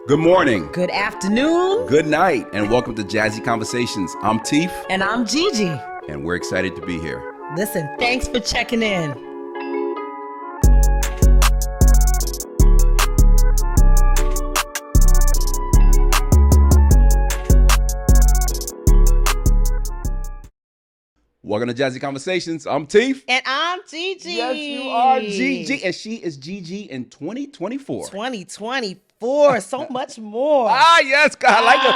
Good morning, Good afternoon. good night, and welcome to Jazzy Conversations. I'm Teef, And I'm Gigi. and we're excited to be here. Listen, thanks for checking in. Welcome to Jazzy Conversations. I'm Teef. And I'm Gigi. Yes, you are Gigi, and she is Gigi in 2024. 2024, so much more. Ah, yes, God, I like it. She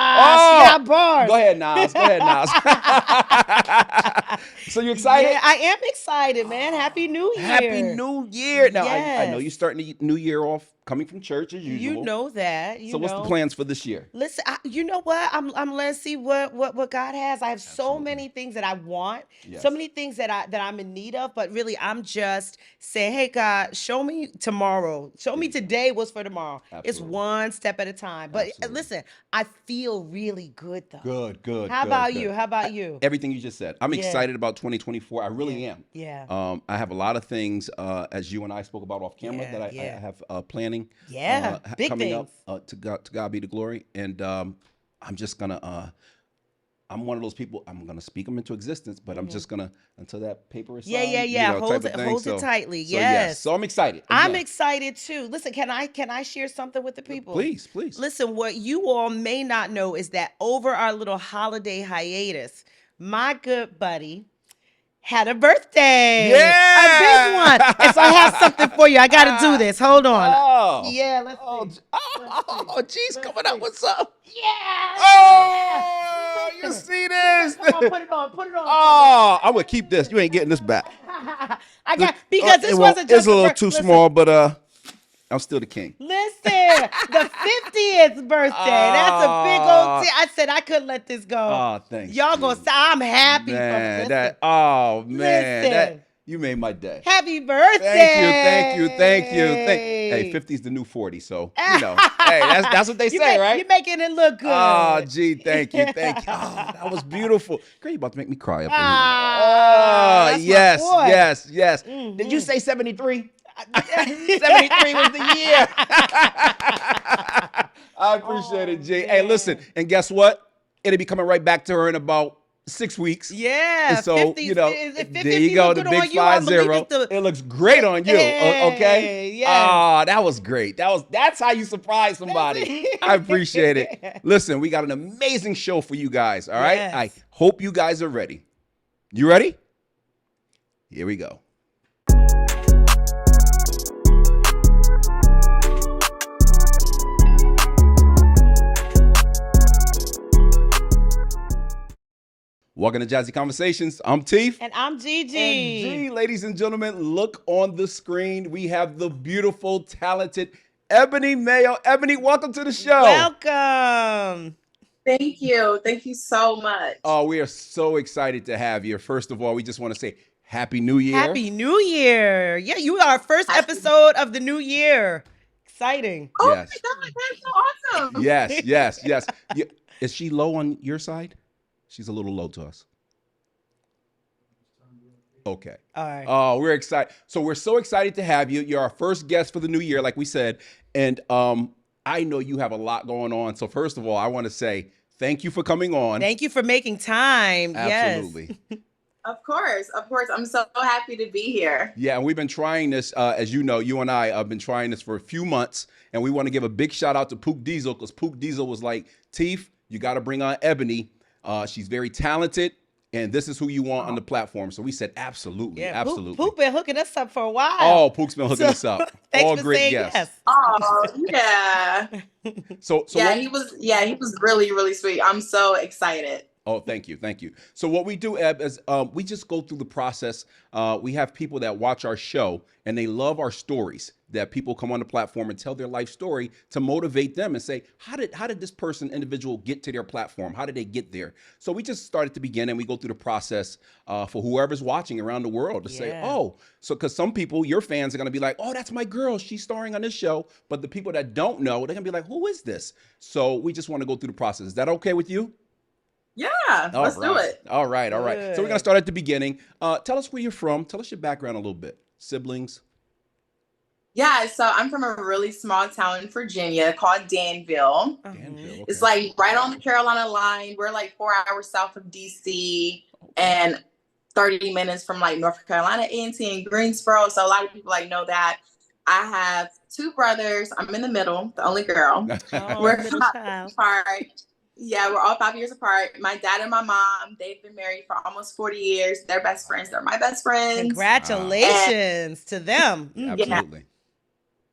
got bars. Go ahead, Nas. Go ahead, Nas. So you excited? Yeah, I am excited, man. Happy New Year. Happy New Year. Now, I know Yes. you're starting the new year off coming from church as usual. You know that. So what's the plans for this year? Listen, you know what? I'm let's see what God has. I have so many things that I want, Yes. so many things that I'm in need of. But really, I'm just saying, hey God, show me tomorrow. Show me today what's for tomorrow. It's Absolutely. one step at a time. But Absolutely. listen, I feel really good though. Good. How good, about good. you? How about you? Everything you just said. I'm Yeah. excited about 2024. I really am. Yeah. I have a lot of things, as you and I spoke about off camera, Yeah, that I yeah. have planning. Yeah, big coming things. up. To God be the glory. And I'm just gonna. I'm one of those people. I'm gonna speak them into existence, but I'm just gonna until that paper is signed. Yeah. Hold type it, of thing. hold it tightly. So Yes. So I'm excited. I'm Again, excited too. Listen, can I share something with the people? Please. Listen, what you all may not know is that over our little holiday hiatus, my good buddy had a birthday. Yeah! A big one. And so I have something for you. I got to do this. Hold on. Oh. Yeah, let's Oh, see. geez, coming up. What's up? Yeah. Oh, you see this? Come on, put it on. Put it on. Oh, I would keep this. You ain't getting this back. I got because this wasn't just It's a little too listen, small, but I'm still the king. Listen, the 50th birthday. That's a big old I said I couldn't let this go. Oh, thanks. Y'all gonna say I'm happy Man, for that. listen. Oh man, that Listen. you made my day. Happy birthday. Thank you. Hey, 50's the new 40, so hey, that's what they say, right? You're making it look good. Oh, gee, thank you. Oh, that was beautiful. Girl, you about to make me cry up in here. That's my Yes. boy. Did you say 73? 73 was the year. I appreciate it, G. Hey, listen, and guess what? It'll be coming right back to her in about 6 weeks. Yeah. And so, 50, there you go, the big 50. It looks great on you, okay? Yes. Ah, that was great. That's how you surprise somebody. I appreciate it. Listen, we got an amazing show for you guys, all right? Yes. I hope you guys are ready. You ready? Here we go. Welcome to Jazzy Conversations. I'm Teef. And I'm Gigi. And G, ladies and gentlemen, look on the screen. We have the beautiful, talented Ebony Mayo. Ebony, welcome to the show. Welcome. Thank you. Thank you so much. Oh, we are so excited to have you. First of all, we just want to say Happy New Year. Happy New Year. Yeah, you are our first episode of the new year. Exciting. Oh Yes. my God, that's so awesome. Yes. Is she low on your side? She's a little low to us. Okay. All right. Oh, we're excited. So we're so excited to have you. You're our first guest for the new year, like we said. And I know you have a lot going on. So first of all, I want to say thank you for coming on. Thank you for making time. Absolutely. Yes. Of course. I'm so happy to be here. Yeah, and we've been trying this, as you know, you and I have been trying this for a few months. And we want to give a big shout out to Pook Diesel, because Pook Diesel was like, Teef, you got to bring on Ebony. She's very talented, and this is who you want on the platform. So we said, absolutely. Poop been hooking us up for a while. Oh, Pook's been hooking us up. Thanks All for great saying guests. yes. Oh, yeah. So He was really, really sweet. I'm so excited. Oh, thank you. So what we do, Eb, is we just go through the process. We have people that watch our show, and they love our stories, that people come on the platform and tell their life story to motivate them and say, how did this individual get to their platform? How did they get there? So we just start at the beginning. We go through the process for whoever's watching around the world to say, oh, so because some people, your fans are going to be like, oh, that's my girl. She's starring on this show. But the people that don't know, they're going to be like, who is this? So we just want to go through the process. Is that okay with you? Yeah, let's do it. All right. So we're going to start at the beginning. Tell us where you're from. Tell us your background a little bit. Siblings. Yeah, so I'm from a really small town in Virginia called Danville. Danville, It's okay. like right on the Carolina line. We're like 4 hours south of DC Okay. and 30 minutes from like North Carolina, A&T and Greensboro. So a lot of people like know that. I have two brothers. I'm in the middle, the only girl. Oh, We're middle 5 years child. apart. Yeah, we're all 5 years apart. My dad and my mom, they've been married for almost 40 years. They're best friends. They're my best friends. Wow. And Congratulations to them. Yeah, yeah, absolutely.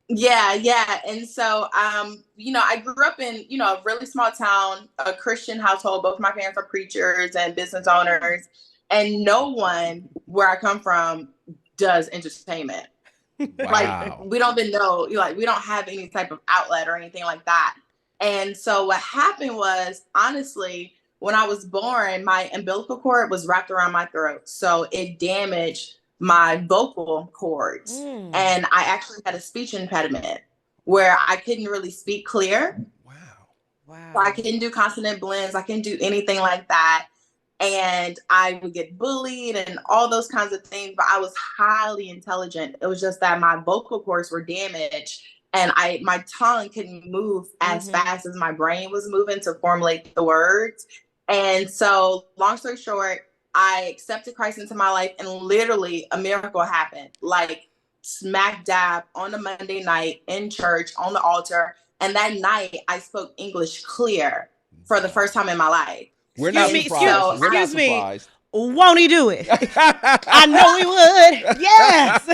yeah. And so, I grew up in, a really small town, a Christian household. Both my parents are preachers and business owners. And no one where I come from does entertainment. Like, Wow. we don't even know, like, we don't have any type of outlet or anything like that. And so what happened was, honestly, when I was born, my umbilical cord was wrapped around my throat. So it damaged my vocal cords. Mm. And I actually had a speech impediment where I couldn't really speak clear. Wow. So I Wow. couldn't do consonant blends. I couldn't do anything like that. And I would get bullied and all those kinds of things, but I was highly intelligent. It was just that my vocal cords were damaged and my tongue couldn't move as fast as my brain was moving to formulate the words. And so, long story short, I accepted Christ into my life and literally a miracle happened. Like smack dab on a Monday night in church on the altar. And that night I spoke English clear for the first time in my life. We're not And surprised. so We're not excuse me. surprised. Won't he do it? I know he would. Yes.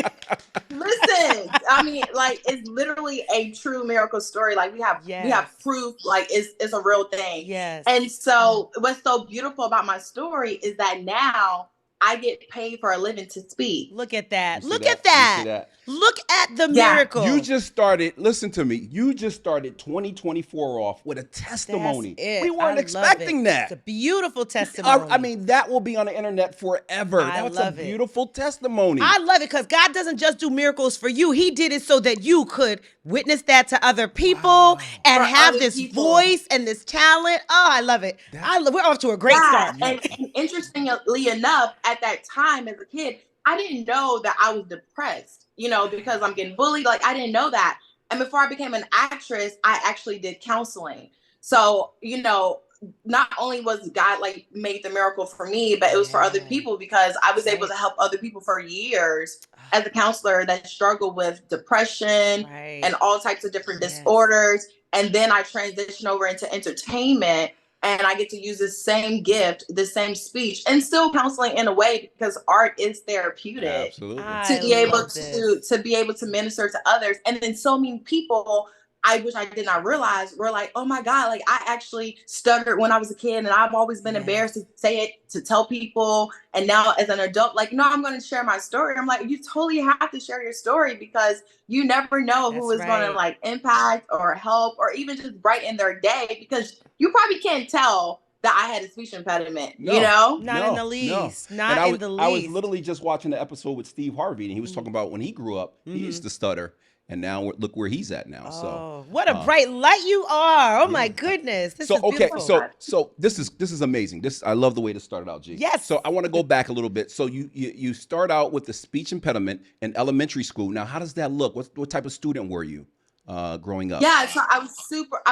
listen, I mean, like it's literally a true miracle story. Like we have Yes. proof, like it's a real thing. Yes. And so what's so beautiful about my story is that now I get paid for a living to speak. Look at that. You see Look that? at that. You see that? Look at the Yeah. miracle. You just started, listen to me, you just started 2024 off with a testimony. That's it. We I weren't love expecting it. that. It's a beautiful testimony. I mean, that will be on the internet forever. I That's love a it. beautiful testimony. I love it because God doesn't just do miracles for you. He did it so that you could witness that to other people and For have other this people. voice and this talent. Oh, I love it. We're off to a great start. And interestingly enough, at that time as a kid, I didn't know that I was depressed, because I'm getting bullied. Like I didn't know that. And before I became an actress, I actually did counseling. So, not only was God like made the miracle for me, but it was for other Yeah. people because I was able Right. to help other people for years as a counselor that struggle with depression Right. and all types of different Yes. disorders. And then I transitioned over into entertainment and I get to use the same gift, the same speech, and still counseling in a way because art is therapeutic. Absolutely. To be able to be able to minister to others, and then so many people I wish I did not realize were like, oh my God, like I actually stuttered when I was a kid and I've always been embarrassed to say it, to tell people. And now as an adult, like, no, I'm going to share my story. I'm like, you totally have to share your story because you never know who is going to like impact or help or even just brighten their day because you probably can't tell that I had a speech impediment, Not in the least. And Not in the least. I was literally just watching the episode with Steve Harvey, and he was talking about when he grew up, he used to stutter, and now look where he's at now. So what a bright light you are! Oh my goodness, this is beautiful. So this is amazing. I love the way this started out, G. Yes. So I want to go back a little bit. So you start out with the speech impediment in elementary school. Now, how does that look? What type of student were you growing up? Yeah, so I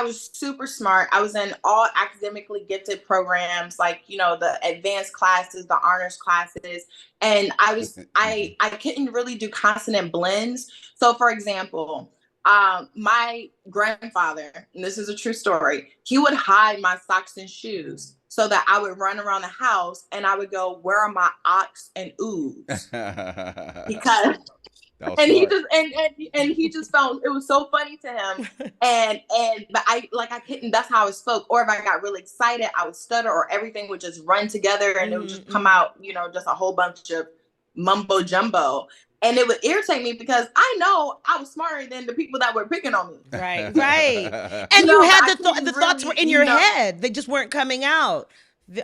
was super smart. I was in all academically gifted programs, like the advanced classes, the honors classes, and I couldn't really do consonant blends. So, for example, my grandfather, and this is a true story, he would hide my socks and shoes so that I would run around the house and I would go, "Where are my ox and oohs?" Because. And he just felt it was so funny to him. But I couldn't, that's how I spoke. Or if I got really excited, I would stutter or everything would just run together and it would just come out, just a whole bunch of mumbo jumbo. And it would irritate me because I know I was smarter than the people that were picking on me. Right. And you had the thoughts were in your head. They just weren't coming out.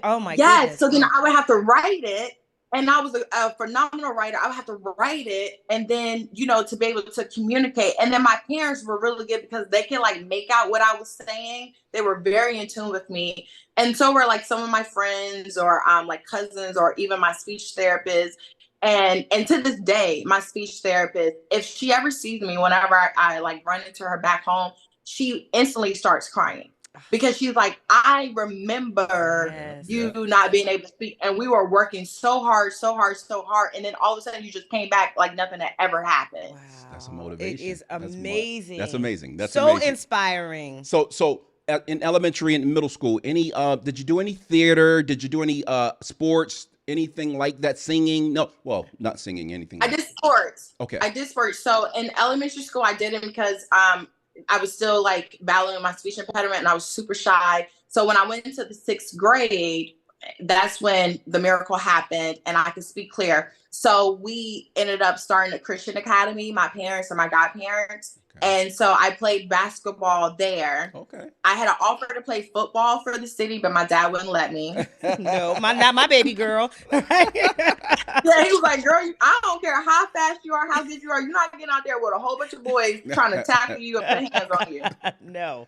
Oh my goodness. So then I would have to write it. And I was a phenomenal writer. I would have to write it and then, to be able to communicate. And then my parents were really good because they could like make out what I was saying. They were very in tune with me. And so were like some of my friends or like cousins or even my speech therapist. And to this day, my speech therapist, if she ever sees me whenever I like run into her back home, she instantly starts crying because she's like, I remember you not being able to speak, and we were working so hard, so hard, so hard, and then all of a sudden you just came back like nothing had ever happened. Wow. That's a motivation. It is amazing. That's amazing. That's so amazing. inspiring. So in elementary and middle school, any did you do any theater? Did you do any sports? Anything like that? Singing? No, well, not singing. Anything. I did sports. Okay. I did sports. So in elementary school, I did it because I was still like battling my speech impediment, and I was super shy. So when I went into the 6th grade, that's when the miracle happened and I could speak clear. So we ended up starting a Christian academy, my parents and my godparents. Okay. And so I played basketball there. Okay. I had an offer to play football for the city, but my dad wouldn't let me. No, not my baby girl. Yeah, he was like, girl, I don't care how fast you are, how good you are. You're not getting out there with a whole bunch of boys trying to tackle you and put hands on you. No.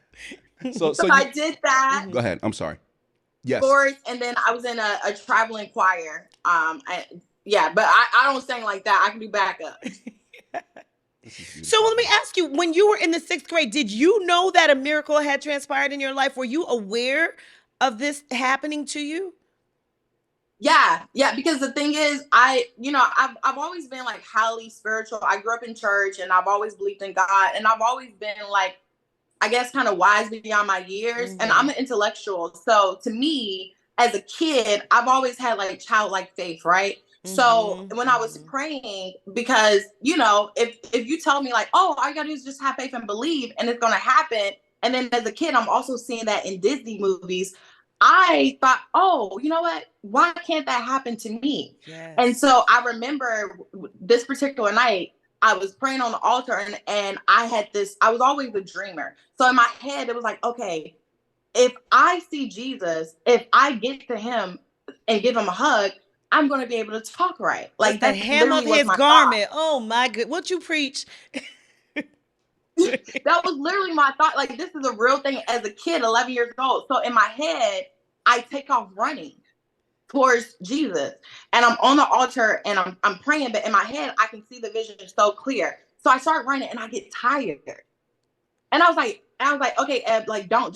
So I did that. Go ahead. I'm sorry. Yes. Sports, and then I was in a traveling choir. But I don't sing like that. I can do backup. So let me ask you, when you were in the 6th grade, did you know that a miracle had transpired in your life? Were you aware of this happening to you? Yeah, because the thing is, I've always been like highly spiritual. I grew up in church, and I've always believed in God, and I've always been like, I guess, kind of wise beyond my years. Mm-hmm. And I'm an intellectual. So to me, as a kid, I've always had like childlike faith, right? Mm-hmm. So when I was praying, because, if you tell me like, oh, all you gotta do is just have faith and believe, and it's gonna happen. And then as a kid, I'm also seeing that in Disney movies. I thought, oh, you know what? Why can't that happen to me? Yes. And so I remember this particular night, I was praying on the altar, and I was always a dreamer. So in my head, it was like, okay, if I see Jesus, if I get to him and give him a hug, I'm going to be able to talk right. Like the hem of his garment. Oh my good. What you preach? That was literally my thought. Like, this is a real thing as a kid, 11 years old. So in my head, I take off running towards Jesus, and I'm on the altar and I'm praying, but in my head I can see the vision so clear. So I start running and I get tired, and I was like, okay, Eb, like don't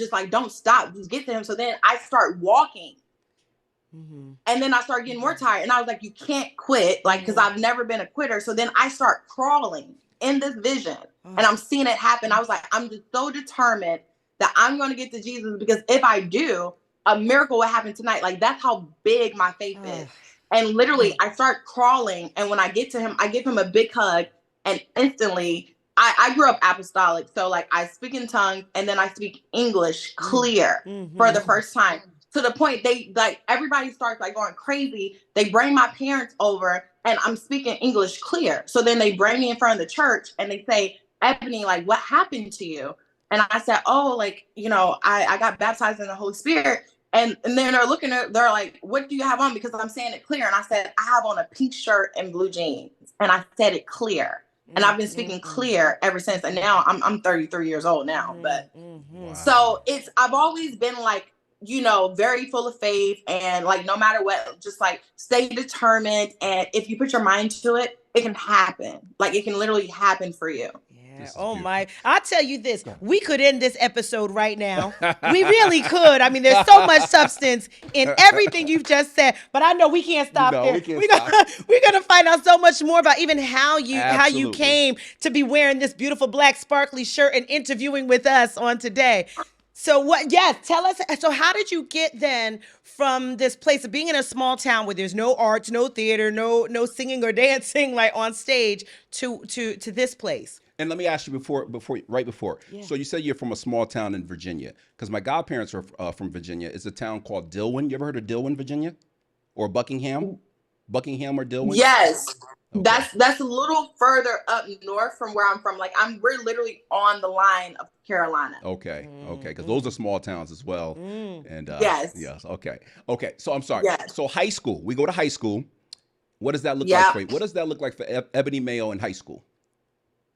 stop, just get to him. So then I start walking, and then I start getting more tired, and I was like, you can't quit, like, because I've never been a quitter. So then I start crawling in this vision, and I'm seeing it happen. I was like, I'm just so determined that I'm going to get to Jesus, because if I do, a miracle will happen tonight. Like, that's how big my faith is. And literally, I start crawling, and when I get to him, I give him a big hug, and instantly, I grew up apostolic, so like I speak in tongues, and then I speak English clear for the first time, to the point everybody starts like going crazy. They bring my parents over, and I'm speaking English clear. So then they bring me in front of the church, and they say, Ebony, like, what happened to you? And I said, oh, like, I got baptized in the Holy Spirit. And then they're looking at, they're like, what do you have on? Because I'm saying it clear. And I said, I have on a pink shirt and blue jeans. And I said it clear. And I've been speaking clear ever since. And now I'm 33 years old now. But so I've always been like, very full of faith, and like, no matter what, just like stay determined. And if you put your mind to it, it can happen. Like, it can literally happen for you. Oh my, I'll tell you this, we could end this episode right now. We really could. I mean, there's so much substance in everything you've just said, but I know we can't stop there. We're gonna find out so much more about even how you came to be wearing this beautiful black sparkly shirt and interviewing with us on today. So tell us, so how did you get then from this place of being in a small town where there's no arts, no theater, no singing or dancing like on stage to this place? And let me ask you right before. Yeah. So you said you're from a small town in Virginia, because my godparents are from Virginia. It's a town called Dillwyn. You ever heard of Dillwyn, Virginia, or Buckingham or Dillwyn? Yes, okay. That's a little further up north from where I'm from. Like, we're literally on the line of Carolina. Okay, because those are small towns as well. And yes, okay. So I'm sorry. Yes. So high school, we go to high school. What does that look like for you? What does that look like for Ebony Mayo in high school?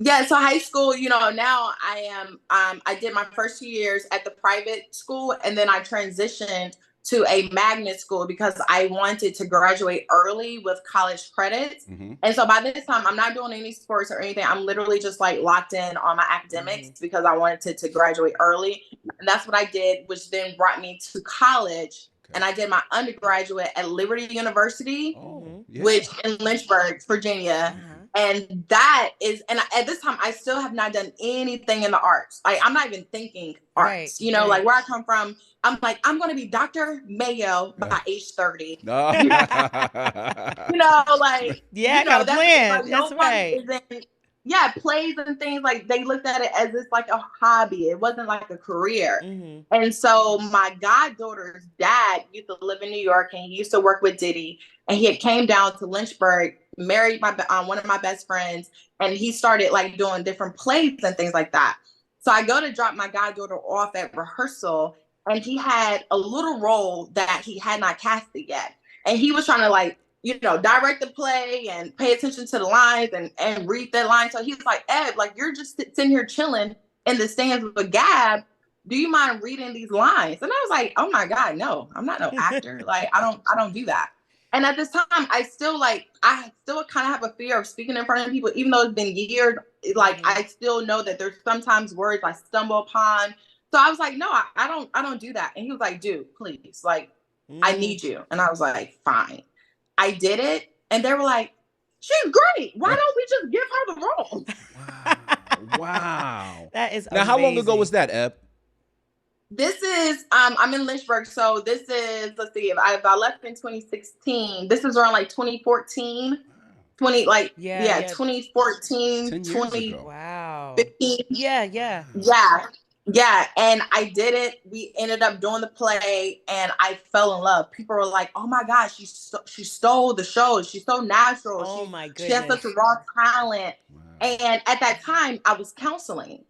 Yeah, so high school, now I did my first 2 years at the private school, and then I transitioned to a magnet school because I wanted to graduate early with college credits. Mm-hmm. And so by this time, I'm not doing any sports or anything. I'm literally just like locked in on my academics because I wanted to graduate early. And that's what I did, which then brought me to college. Okay. And I did my undergraduate at Liberty University, which in Lynchburg, Virginia. And that is, and at this time, I still have not done anything in the arts. Like, I'm not even thinking arts, you know, like where I come from. I'm like, I'm going to be Dr. Mayo by age 30. No. You know, like, yeah, you know, that's plan. Like, that's right. Yeah, plays and things, like they looked at it as it's like a hobby. It wasn't like a career. And so my goddaughter's dad used to live in New York and he used to work with Diddy. And he had came down to Lynchburg, married one of my best friends, and he started like doing different plays and things like that. So I go to drop my goddaughter off at rehearsal, and he had a little role that he had not casted yet. And he was trying to like, you know, direct the play and pay attention to the lines and read that line. So he's like, Ed, like you're just sitting here chilling in the stands with Gab. Do you mind reading these lines? And I was like, oh my God, no, I'm not no actor. Like, I don't do that. And at this time, I still kind of have a fear of speaking in front of people, even though it's been years. Like, I still know that there's sometimes words I stumble upon. So I was like, no, I don't do that. And he was like, dude, please, like, I need you. And I was like, fine. I did it. And they were like, she's great. Why don't we just give her the role? Wow. That is now, amazing. how long ago was that, Eb? This is, I'm in Lynchburg. So this is, let's see, if I left in 2016, this is around like 2014, 2014, 20. Wow. 15. Yeah. Yeah. And I did it. We ended up doing the play and I fell in love. People were like, oh my gosh, she stole the show. She's so natural. Oh my goodness. She has such a raw talent. Wow. And at that time I was counseling.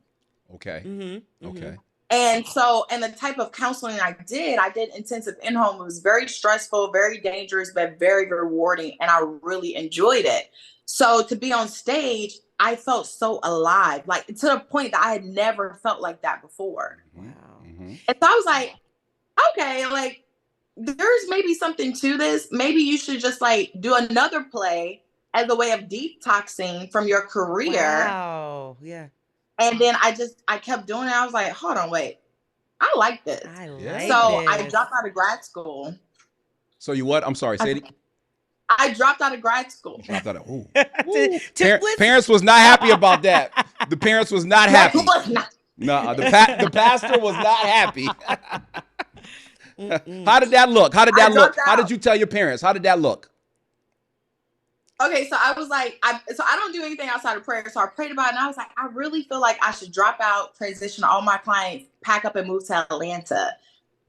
Okay. Okay. And so, and the type of counseling I did intensive in-home. It was very stressful, very dangerous, but very rewarding. And I really enjoyed it. So to be on stage, I felt so alive, like to the point that I had never felt like that before. Wow. And so I was like, okay, like there's maybe something to this. Maybe you should just like do another play as a way of detoxing from your career. Wow. Yeah. And then I kept doing it. I was like, hold on, wait. I like this. So I dropped out of grad school. So you what? I'm sorry, say it. I dropped out of grad school. Dropped out of parents was not happy about that. The parents was not happy. No, the pastor was not happy. How did that look? How did you tell your parents? How did that look? Okay, so I was like, I don't do anything outside of prayer. So I prayed about it, and I was like, I really feel like I should drop out, transition all my clients, pack up, and move to Atlanta.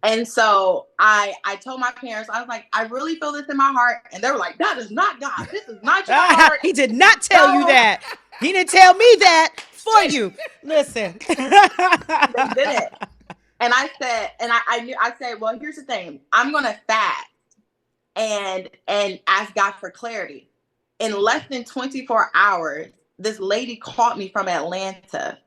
And so I told my parents, I was like, I really feel this in my heart. And they were like, that is not God. This is not your heart. He did not tell you that. He didn't tell me that for you. Listen. They did it. And I said, I said, well, here's the thing. I'm going to fast and ask God for clarity. In less than 24 hours, this lady called me from Atlanta.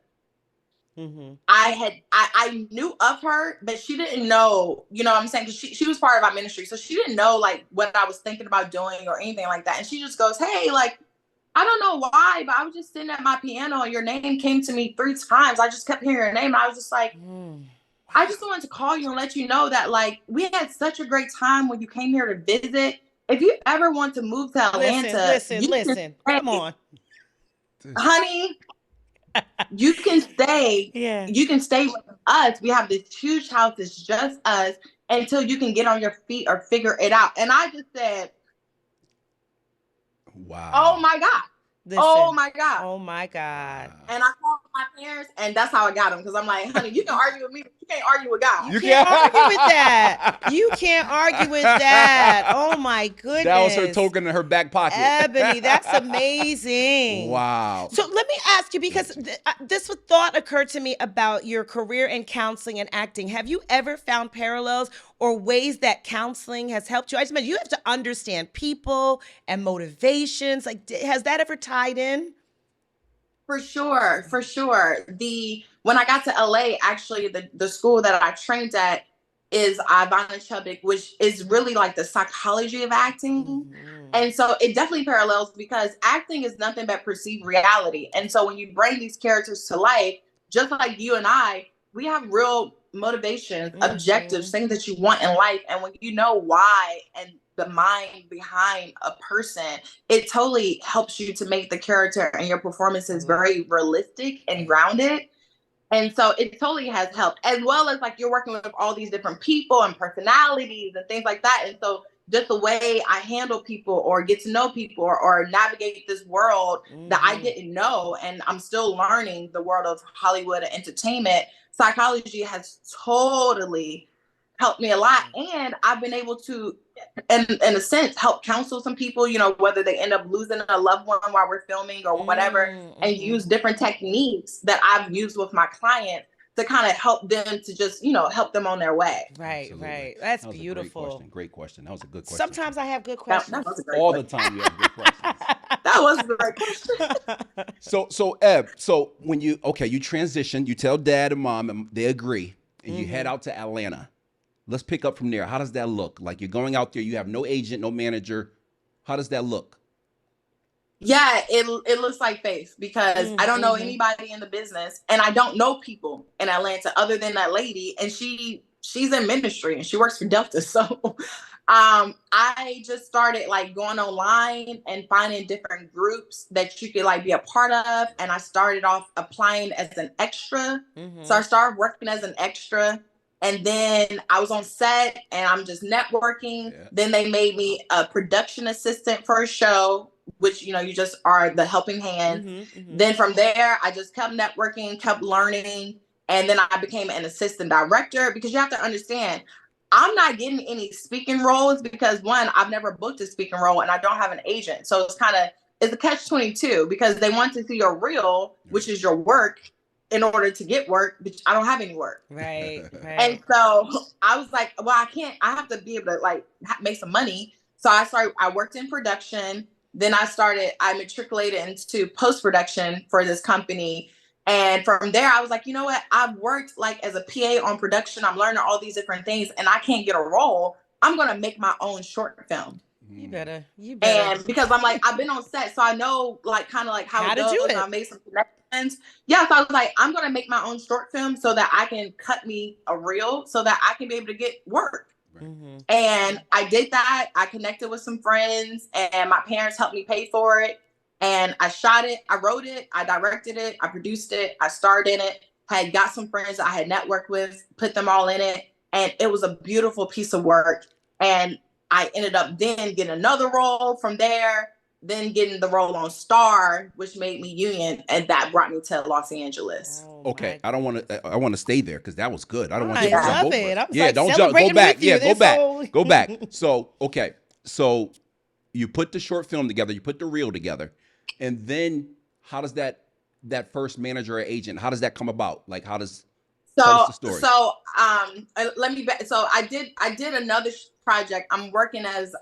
I knew of her, but she didn't know, you know what I'm saying? Because she was part of our ministry. So she didn't know like what I was thinking about doing or anything like that. And she just goes, hey, like, I don't know why, but I was just sitting at my piano and your name came to me 3 times. I just kept hearing your name. And I was just like, I just wanted to call you and let you know that like we had such a great time when you came here to visit. If you ever want to move to Atlanta, listen, come on, honey, you can stay. Yeah, you can stay with us. We have this huge house. It's just us until you can get on your feet or figure it out. And I just said, wow. Oh my God. Listen. Oh my God. Oh my God. And I called my parents and that's how I got them. Because I'm like, honey, you can argue with me, but you can't argue with God. You can't argue with that. You can't argue with that. Oh my goodness. That was her token in her back pocket. Ebony, that's amazing. Wow. So let me ask you, because this thought occurred to me about your career in counseling and acting. Have you ever found parallels or ways that counseling has helped you? I just mean, you have to understand people and motivations. Like, has that ever tied in? For sure. When I got to LA, actually, the school that I trained at, is Ivana Chubbuck, which is really like the psychology of acting. Mm-hmm. And so it definitely parallels because acting is nothing but perceived reality. And so when you bring these characters to life, just like you and I, we have real motivations, Mm-hmm. objectives, things that you want in life. And when you know why and the mind behind a person, it totally helps you to make the character and your performances very realistic and grounded. And so it totally has helped, as well as like you're working with all these different people and personalities and things like that. And so just the way I handle people or get to know people or navigate this world that I didn't know, and I'm still learning the world of Hollywood and entertainment, psychology has totally helped me a lot. And I've been able to, in a sense, help counsel some people, you know, whether they end up losing a loved one while we're filming or whatever, and use different techniques that I've used with my clients to kind of help them to just, you know, help them on their way. Right, Absolutely. right. That's That was beautiful. A great question. Great question. That was a good question. Sometimes I have good questions. That was a great All question. the time you have good questions. That was a great question. So Eb, so when you transition, you tell dad and mom, and they agree, and you head out to Atlanta. Let's pick up from there. How does that look? Like you're going out there, you have no agent, no manager. How does that look? Yeah, it looks like faith because I don't know anybody in the business, and I don't know people in Atlanta other than that lady, and she's in ministry and she works for Delta. So I just started like going online and finding different groups that you could like be a part of, and I started off applying as an extra. So I started working as an extra. And then I was on set and I'm just networking. Yeah. Then they made me a production assistant for a show, which, you know, you just are the helping hand. Then from there, I just kept networking, kept learning. And then I became an assistant director, because you have to understand, I'm not getting any speaking roles because, one, I've never booked a speaking role and I don't have an agent. So it's a catch-22 because they want to see your reel, which is your work, in order to get work, but I don't have any work. Right. And so I was like, well, I have to be able to like make some money. So I worked in production. Then I matriculated into post-production for this company. And from there, I was like, you know what? I've worked like as a PA on production. I'm learning all these different things and I can't get a role. I'm going to make my own short film. You better. And because I'm like, I've been on set, so I know like kind of like how it goes. I made some connections. Yeah, so I was like, I'm gonna make my own short film so that I can cut me a reel so that I can be able to get work. And I did that. I connected with some friends and my parents helped me pay for it. And I shot it, I wrote it, I directed it, I produced it, I starred in it, had got some friends that I had networked with, put them all in it. And it was a beautiful piece of work. And I ended up then getting another role from there, then getting the role on Star, which made me Union, and that brought me to Los Angeles. Okay, I want to stay there because that was good. I don't want to jump over. Like don't jump. Go back. Yeah, go back. Go back. So so you put the short film together, you put the reel together, and then how does that first manager or agent? How does that come about? Like how does tell us the story. So I did another project. I'm working as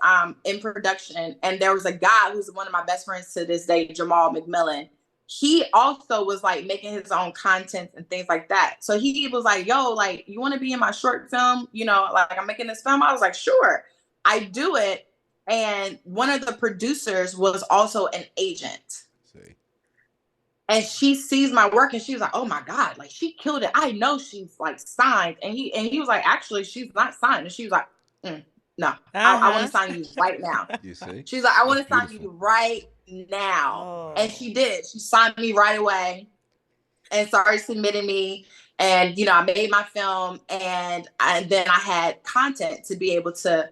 in production, and there was a guy who's one of my best friends to this day, Jamal McMillan. He also was like making his own content and things like that. So he was like, yo, like, you want to be in my short film? You know, like I'm making this film. I was like, sure. I do it. And one of the producers was also an agent. And she sees my work and she was like, oh my God, like she killed it. I know she's like signed. And he was like, actually, she's not signed. And she was like, no, I want to sign you right now. You see? She's like, I want to sign you right now. Oh. And she did. She signed me right away and started submitting me. And, you know, I made my film and then I had content to be able to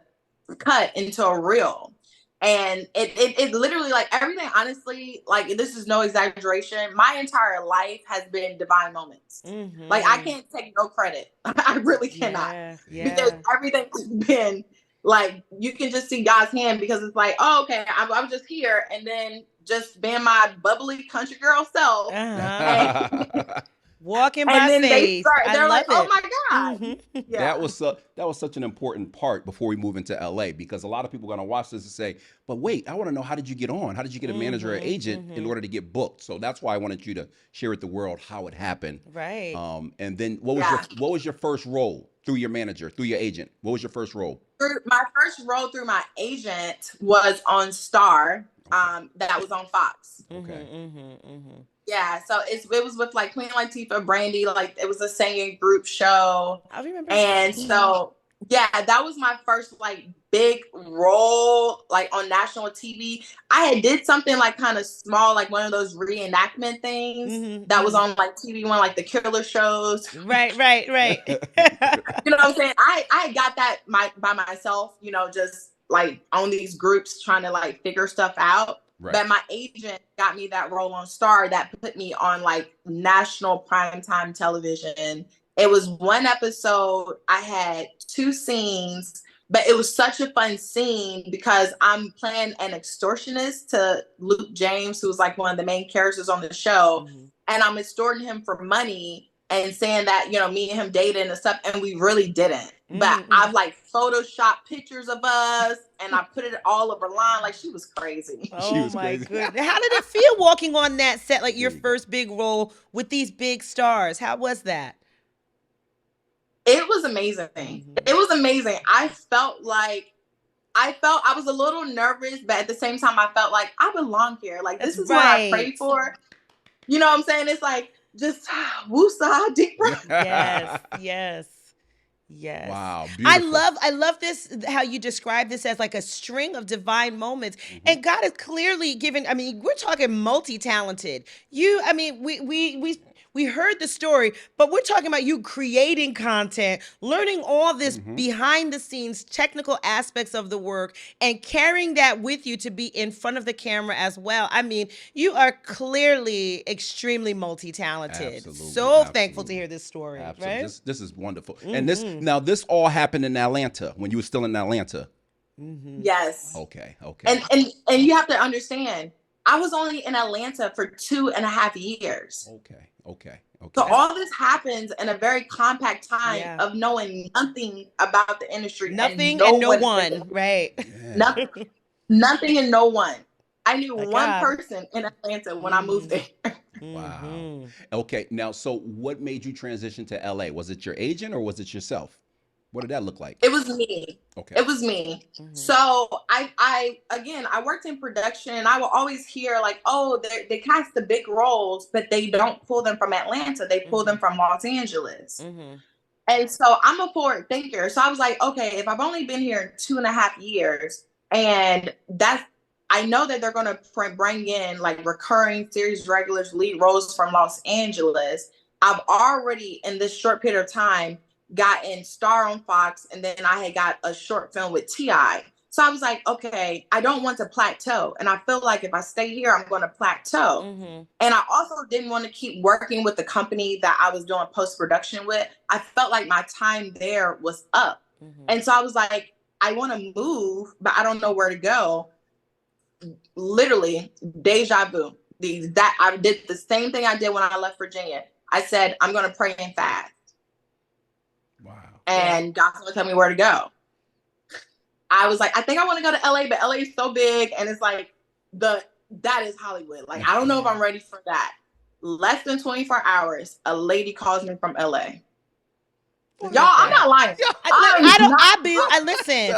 cut into a reel. And it literally, like, everything, honestly, like, this is no exaggeration. My entire life has been divine moments. Like, I can't take no credit. I really cannot. Yeah. Because everything has been, like, you can just see God's hand, because it's like, oh, okay, I'm just here. And then just being my bubbly country girl self. Walking And by then faith. I they're like, love oh it. my God. Yeah. That was such an important part before we move into LA, because a lot of people are going to watch this and say, "But wait, I want to know, how did you get on? How did you get a manager or agent in order to get booked?" So that's why I wanted you to share with the world how it happened. Right. And then Yeah. what was your first role through your manager, through your agent? What was your first role? My first role through my agent was on Star. Okay. That was on Fox. Okay. Yeah, so it was with like Queen Latifah, Brandy, like it was a singing group show. I remember. And so yeah, that was my first like big role like on national TV. I had did something like kind of small, like one of those reenactment things that was on like TV One, like the killer shows. Right. You know what I'm saying? I got that by myself, you know, just like on these groups trying to like figure stuff out. Right. But my agent got me that role on Star that put me on like national primetime television. It was one episode. I had 2 scenes, but it was such a fun scene because I'm playing an extortionist to Luke James, who's like one of the main characters on the show. And I'm extorting him for money and saying that, you know, me and him dated and stuff, and we really didn't. But I've like photoshopped pictures of us and I put it all over line. Like, she was crazy. Oh my goodness. How did it feel walking on that set, like your first big role with these big stars? How was that? It was amazing. It was amazing. I felt I was a little nervous, but at the same time, I felt like I belong here. Like, this is what I prayed for. You know what I'm saying? It's like, just woosah, deep breath. Yes. Wow. Beautiful. I love this, how you describe this as like a string of divine moments. And God is clearly given, I mean, we're talking multi-talented. We heard the story, but we're talking about you creating content, learning all this behind the scenes technical aspects of the work, and carrying that with you to be in front of the camera as well. I mean, you are clearly extremely multi-talented. Absolutely. Thankful to hear this story. Absolutely. Right? This is wonderful. And this all happened in Atlanta when you were still in Atlanta. Yes. Okay. And you have to understand, I was only in Atlanta for 2.5 years. Okay. So all this happens in a very compact time of knowing nothing about the industry. Nothing and no one. Right. Yeah. Nothing and no one. I knew one person in Atlanta when I moved there. Wow. Okay. Now, so what made you transition to LA? Was it your agent or was it yourself? What did that look like? It was me. Okay. It was me. So I worked in production, and I will always hear like, oh, they cast the big roles, but they don't pull them from Atlanta. They pull them from Los Angeles. And so I'm a forward thinker. So I was like, okay, if I've only been here 2.5 years, and I know that they're going to bring in like recurring series regulars, lead roles from Los Angeles. I've already, in this short period of time, gotten Star on Fox, and then I had got a short film with T.I. So I was like, okay, I don't want to plateau. And I feel like if I stay here, I'm going to plateau. And I also didn't want to keep working with the company that I was doing post-production with. I felt like my time there was up. And so I was like, I want to move, but I don't know where to go. Literally, deja vu. I did the same thing I did when I left Virginia. I said, I'm going to pray and fast. Wow. And God's going to tell me where to go. I was like, I think I want to go to LA, but LA is so big. And it's like, that is Hollywood. Like, I don't know if I'm ready for that. Less than 24 hours, a lady calls me from LA. Y'all, I'm not lying. Listen.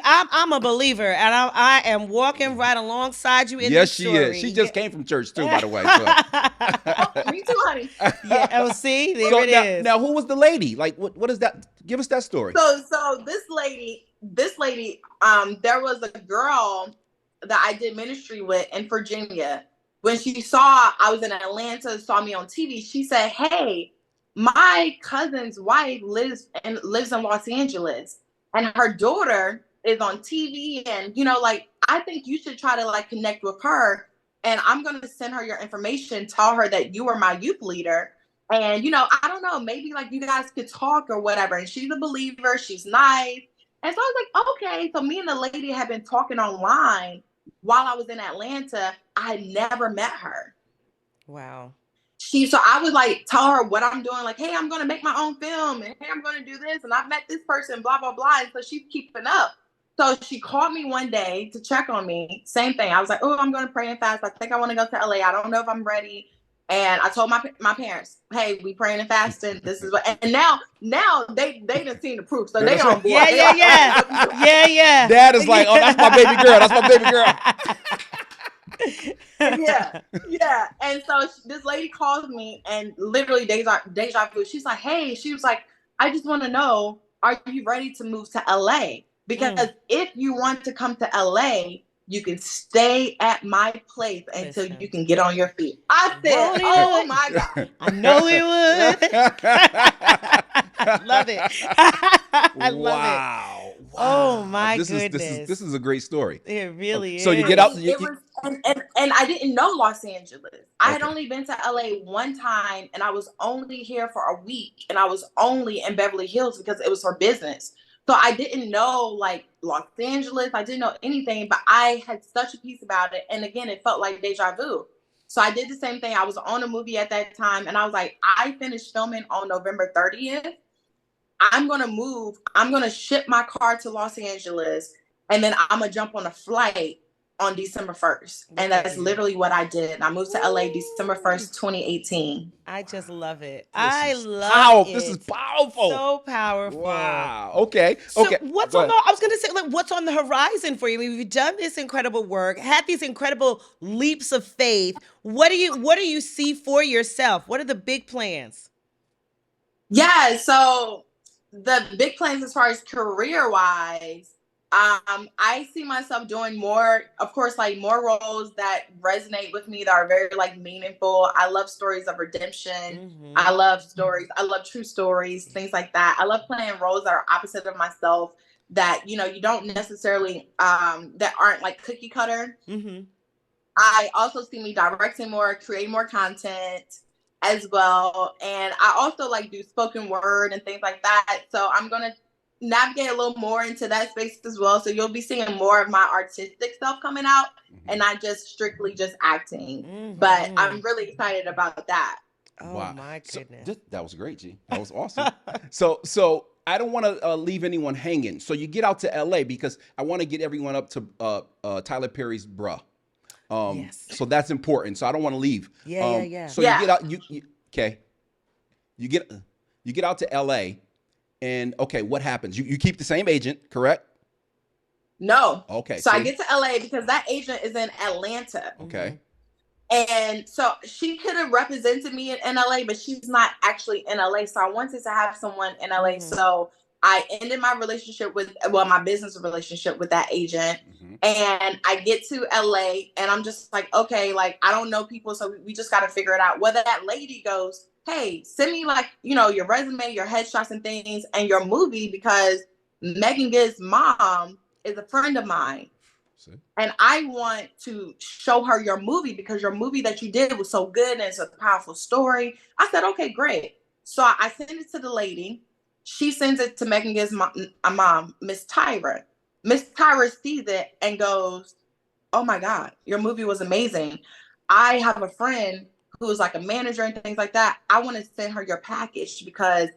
I'm a believer, and I am walking right alongside you in this story. Yes, she is. She just came from church too, by the way. So. Me too, honey. Yeah. Oh, see, there it is. Now, who was the lady? Like, what is that? Give us that story. So this lady, there was a girl that I did ministry with in Virginia. When she saw I was in Atlanta, saw me on TV, she said, "Hey, my cousin's wife lives in Los Angeles, and her daughter is on TV, and like, I think you should try to like connect with her, and I'm going to send her your information, tell her that you are my youth leader, and I don't know, maybe like you guys could talk or whatever." And she's a believer, she's nice. And so I was like, okay. So me and the lady had been talking online while I was in Atlanta. I had never met her. Wow. so I would like tell her what I'm doing, like, hey, I'm gonna make my own film, and hey, I'm gonna do this, and I've met this person, blah blah blah. And so she's keeping up. So she called me one day to check on me. Same thing. I was like, oh, I'm gonna pray and fast. I think I want to go to LA. I don't know if I'm ready. And I told my parents, hey, we praying and fasting. This is what. And now they done seen the proof, so they on board. Yeah. Dad is like, oh, that's my baby girl. That's my baby girl. Yeah. And so this lady calls me, and literally deja vu. She's like, hey, she was like, I just want to know, are you ready to move to LA? Because if you want to come to LA, you can stay at my place until you can get on your feet. I said, oh my God. I know he would. I love it. I love it. Wow. Oh my goodness. This is a great story. It really is. So you get out. And I didn't know Los Angeles. I had only been to LA one time, and I was only here for a week, and I was only in Beverly Hills because it was for business. So I didn't know like Los Angeles. I didn't know anything, but I had such a piece about it. And again, it felt like deja vu. So I did the same thing. I was on a movie at that time, and I was like, I finished filming on November 30th. I'm going to move. I'm going to ship my car to Los Angeles, and then I'm going to jump on a flight on December 1st. And that's literally what I did. I moved to LA December 1st, 2018. I just love it. This is powerful. So powerful. Wow. Okay. So what's on I was going to say, like, what's on the horizon for you? I mean, you've done this incredible work, had these incredible leaps of faith. What do you see for yourself? What are the big plans? Yeah. So the big plans as far as career-wise, I see myself doing more, of course, like more roles that resonate with me, that are very like meaningful. I love stories of redemption. Mm-hmm. I love stories. I love true stories, things like that. I love playing roles that are opposite of myself, that, you know, you don't necessarily, that aren't like cookie cutter. Mm-hmm. I also see me directing more, creating more content as well. And I also like do spoken word and things like that. So I'm going to navigate a little more into that space as well. So you'll be seeing more of my artistic stuff coming out, and not just strictly just acting. Mm-hmm. But I'm really excited about that. Oh wow. My goodness. So, that was great, G. That was awesome. So I don't want to leave anyone hanging. So you get out to LA because I want to get everyone up to Tyler Perry's Bruh. Yes. So that's important. So I don't want to leave. Yeah. So you get out. You get out to LA. And okay, what happens? You keep the same agent, correct? No. Okay. So I get to LA because that agent is in Atlanta. Okay. And so she could have represented me in LA, but she's not actually in LA. So I wanted to have someone in LA. Mm-hmm. So I ended my my business relationship with that agent. Mm-hmm. And I get to LA, and I'm just like, okay, like, I don't know people. So we just got to figure it out. Whether that lady goes, hey, send me like, you know, your resume, your headshots and things, and your movie, because Megan Gibbs' mom is a friend of mine. See? And I want to show her your movie because your movie that you did was so good and it's a powerful story. I said, okay, great. So I send it to the lady. She sends it to Megan Gibbs' mom, Miss Tyra. Miss Tyra sees it and goes, oh my God, your movie was amazing. I have a friend who's like a manager and things like that. I want to send her your package because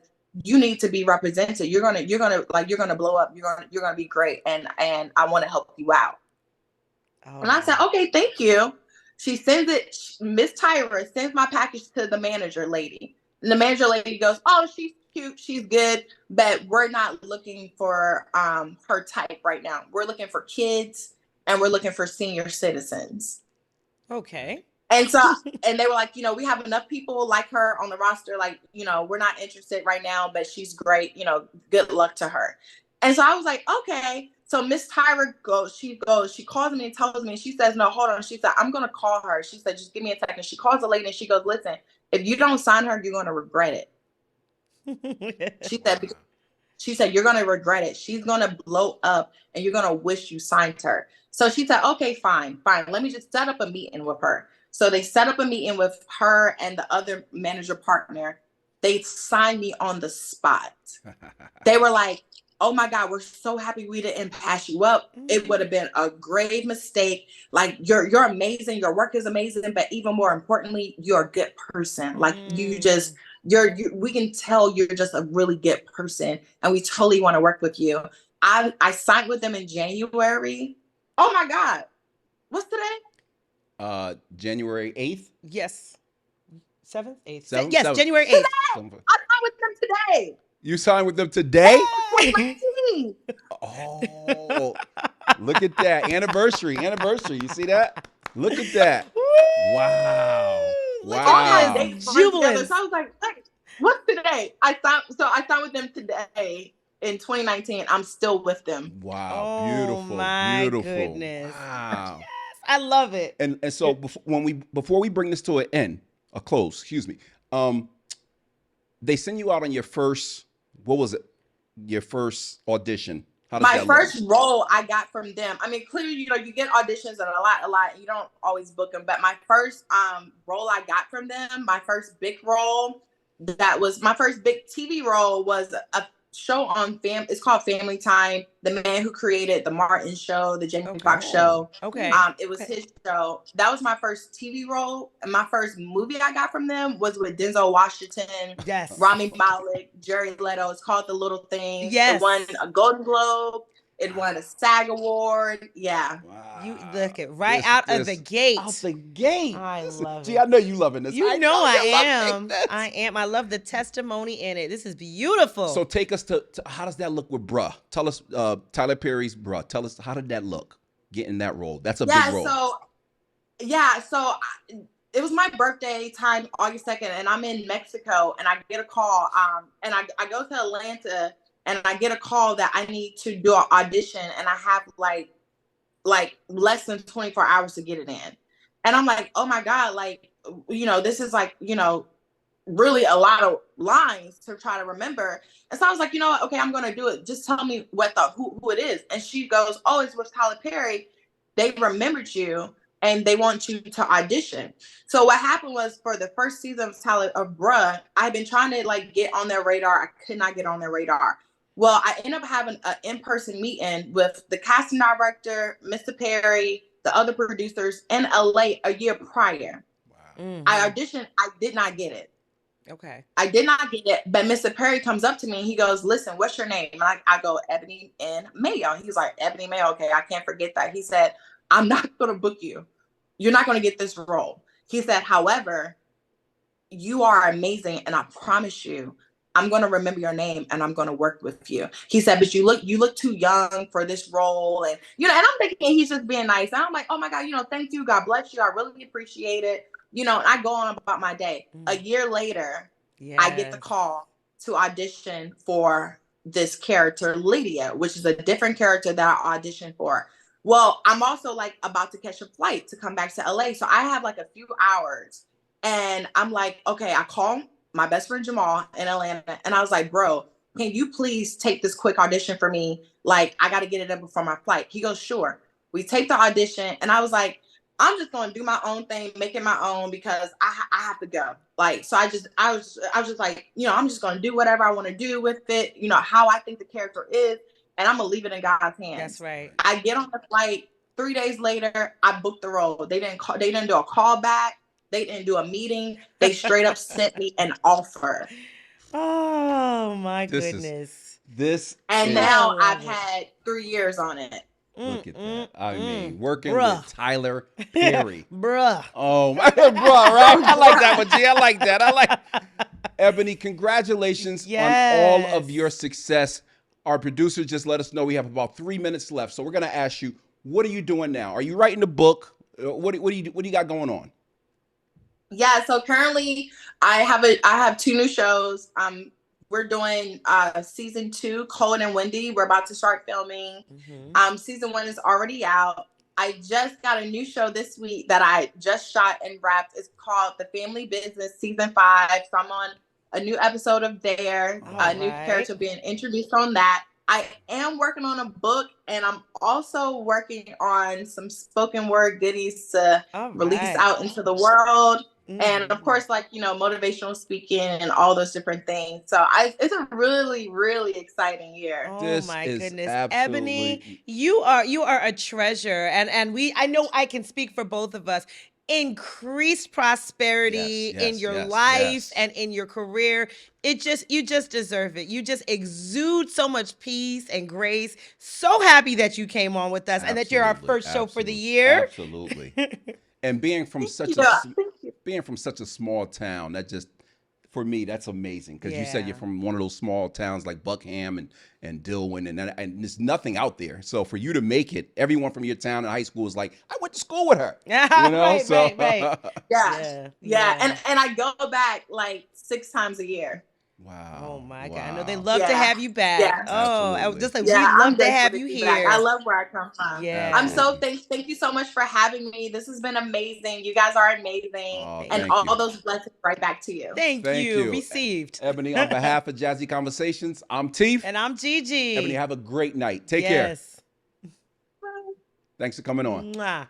you need to be represented. You're gonna blow up. You're gonna be great, and I want to help you out. Oh. And I said, okay, thank you. She sends it. Miss Tyra sends my package to the manager lady, and the manager lady goes, oh, she's cute, she's good, but we're not looking for her type right now. We're looking for kids, and we're looking for senior citizens. Okay. And so, and they were like, you know, we have enough people like her on the roster. Like, you know, we're not interested right now, but she's great. You know, good luck to her. And so I was like, okay. So Miss Tyra she calls me and tells me, and she says, no, hold on. She said, I'm going to call her. She said, just give me a second. She calls the lady and she goes, listen, if you don't sign her, you're going to regret it. She said, you're going to regret it. She's going to blow up and you're going to wish you signed her. So she said, okay, fine. Let me just set up a meeting with her. So they set up a meeting with her and the other manager partner. They signed me on the spot. They were like, oh my God, we're so happy we didn't pass you up. It would have been a grave mistake. Like you're amazing. Your work is amazing. But even more importantly, you're a good person. Like we can tell you're just a really good person. And we totally want to work with you. I signed with them in January. Oh my God. What's today? January 8th? Yes. 7th, 8th. 7th? Yes, 7th. January 8th. Today. I signed with them today. You signed with them today? 2019. Oh, look at that. Anniversary. You see that? Look at that. Wow. Look All my at dates this run together. jubilance. So I was like, what's today? I signed with them today in 2019. I'm still with them. Wow. Oh, Beautiful. my Beautiful. goodness. Wow. Yes, I love it. And so before we bring this to a close, excuse me. They send you out on your first, what was it? Your first audition. How does My that first look? role I got from them. I mean, clearly, you get auditions and a lot. You don't always book them, but my first role I got from them, my first big role, that was my first big TV role, was a show on It's called Family Time. The man who created the Martin Show, the Jamie Foxx show. Okay. It was his show. That was my first TV role, and my first movie I got from them was with Denzel Washington, Yes. Rami Malek, Jerry Leto. It's called The Little Things. Yes. It won a Golden Globe. It won a SAG award. Yeah. Wow. You look at out of the gate. Out the gate. I love Gee, it. I know you loving this. You know I you're am. loving this. I am. I love the testimony in it. This is beautiful. So take us to how does that look with Bruh? Tell us, Tyler Perry's Bruh. Tell us, how did that look getting that role? That's a big role. So it was my birthday time, August 2nd, and I'm in Mexico, and I get a call. And I go to Atlanta, and I get a call that I need to do an audition, and I have like less than 24 hours to get it in. And I'm like, oh my God, this is really a lot of lines to try to remember. And so I was like, you know what? Okay, I'm going to do it. Just tell me who it is. And she goes, oh, it's with Tyler Perry. They remembered you and they want you to audition. So what happened was, for the first season of Bruh, I've been trying to get on their radar. I could not get on their radar. Well, I ended up having an in-person meeting with the casting director, Mr. Perry, the other producers in LA a year prior. Wow. Mm-hmm. I auditioned. I did not get it. Okay. I did not get it. But Mr. Perry comes up to me and he goes, listen, what's your name? And I go, Ebony and Mayo. He's like, Ebony Mayo. Okay, I can't forget that. He said, I'm not going to book you. You're not going to get this role. He said, however, you are amazing. And I promise you, I'm going to remember your name and I'm going to work with you. He said, but you look too young for this role. And, and I'm thinking he's just being nice. And I'm like, oh my God, thank you. God bless you. I really appreciate it. And I go on about my day. A year later, I get the call to audition for this character, Lydia, which is a different character that I auditioned for. Well, I'm also about to catch a flight to come back to LA. So I have a few hours, and I'm like, okay, I call my best friend Jamal in Atlanta. And I was like, bro, can you please take this quick audition for me? I got to get it in before my flight. He goes, sure. We take the audition. And I was like, I'm just going to do my own thing, make it my own, because I have to go. So I was just like, I'm just going to do whatever I want to do with it, how I think the character is. And I'm going to leave it in God's hands. That's right. I get on the flight. 3 days later, I booked the role. They didn't do a call back. They didn't do a meeting. They straight up sent me an offer. Oh my goodness. Now I've had 3 years on it. Look at that. I mean, working with Tyler Perry. Bruh. Oh, my bruh, right? I like that one, G. I like that. Ebony, congratulations on all of your success. Our producer just let us know we have about 3 minutes left. So we're going to ask you, what are you doing now? Are you writing a book? What do you got going on? Yeah, so currently I have 2 new shows. We're doing season 2, Cold and Windy. We're about to start filming. Mm-hmm. Season 1 is already out. I just got a new show this week that I just shot and wrapped. It's called The Family Business Season 5. So I'm on a new episode of there. A new character being introduced on that. I am working on a book, and I'm also working on some spoken word goodies to release out into the world. And of course, like, you know, motivational speaking and all those different things. So it's a really, really exciting year. Oh my goodness. Ebony, you are a treasure. And I know I can speak for both of us. Increased prosperity in your life and in your career. You just deserve it. You just exude so much peace and grace. So happy that you came on with us and that you're our first show for the year. Absolutely. And being from such a small town, that just, for me, that's amazing. Because you said you're from one of those small towns like Buckham and Dillwyn, and there's nothing out there. So for you to make it, everyone from your town in high school is like, I went to school with her. You know? Right. Yeah. And I go back like 6 times a year. Wow. Oh my God. I know they love to have you back. Yeah. Oh, I was just like, we I'm love to have you here. Back. I love where I come from. Yeah. I'm so thank you so much for having me. This has been amazing. You guys are amazing. And all those blessings right back to you. Thank you. Received. Ebony, on behalf of Jazzy Conversations, I'm Teef. And I'm Gigi. Ebony, have a great night. Take care. Thanks for coming on. Mwah.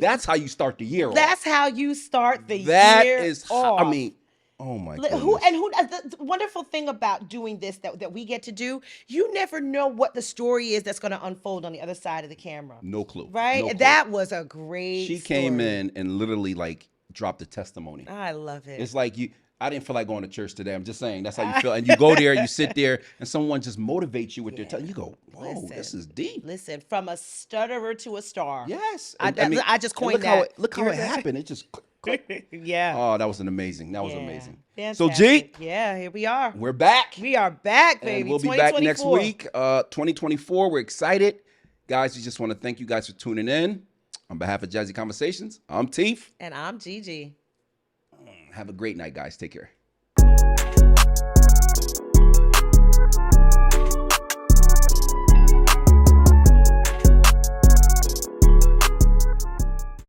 That's how you start the year off. That's how you start the year off. I mean, oh my goodness. The wonderful thing about doing this that we get to do, you never know what the story is that's going to unfold on the other side of the camera. No clue. Right? No clue. That was a great She came in and literally like dropped a testimony. I love it. It's like I didn't feel like going to church today. I'm just saying that's how you feel. And you go there, you sit there, and someone just motivates you with their you go, whoa, this is deep. Listen, from a stutterer to a star. Yes. I just coined that. Look how it happened. It just click. Yeah. Oh, that was amazing. Fantastic. So G. Yeah, here we are. We're back. We are back, baby. And we'll be back next week. 2024. We're excited. Guys, we just want to thank you guys for tuning in. On behalf of Jazzy Conversations, I'm Teef. And I'm Gigi. Have a great night, guys. Take care.